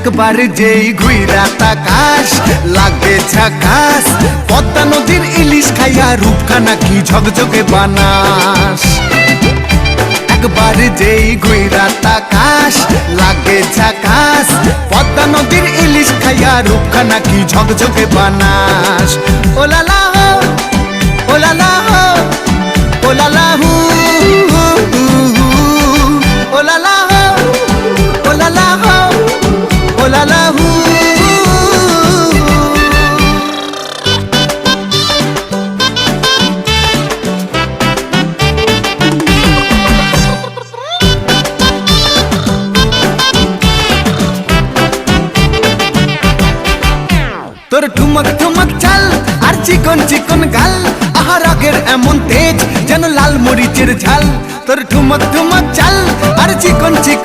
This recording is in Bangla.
একবার যেই ঘুইরা তাকাস লাগে ঝাকাস, পদ্মা নদীর ইলিশ খাইয়া রূপখানা কি ঝকঝকে বানাস। একবার যেই ঘুইরা তাকাস লাগে ঝাকাস, পদ্মা নদীর ইলিশ খাইয়া রূপখানা কি ঝকঝকে বানাস। ওলালা হো ওলালা হো ওলালা হু ওলালা হো ওলালা হো ওলালা হু। তোর ঠুমক ঠুমক চাল আর চিকন চিকন গাল, আহা রাগের এমন তেজ যেন লাল মরিচের ঝাল। তোর ঠুমক ঠুমক চাল আর চিকন চিকন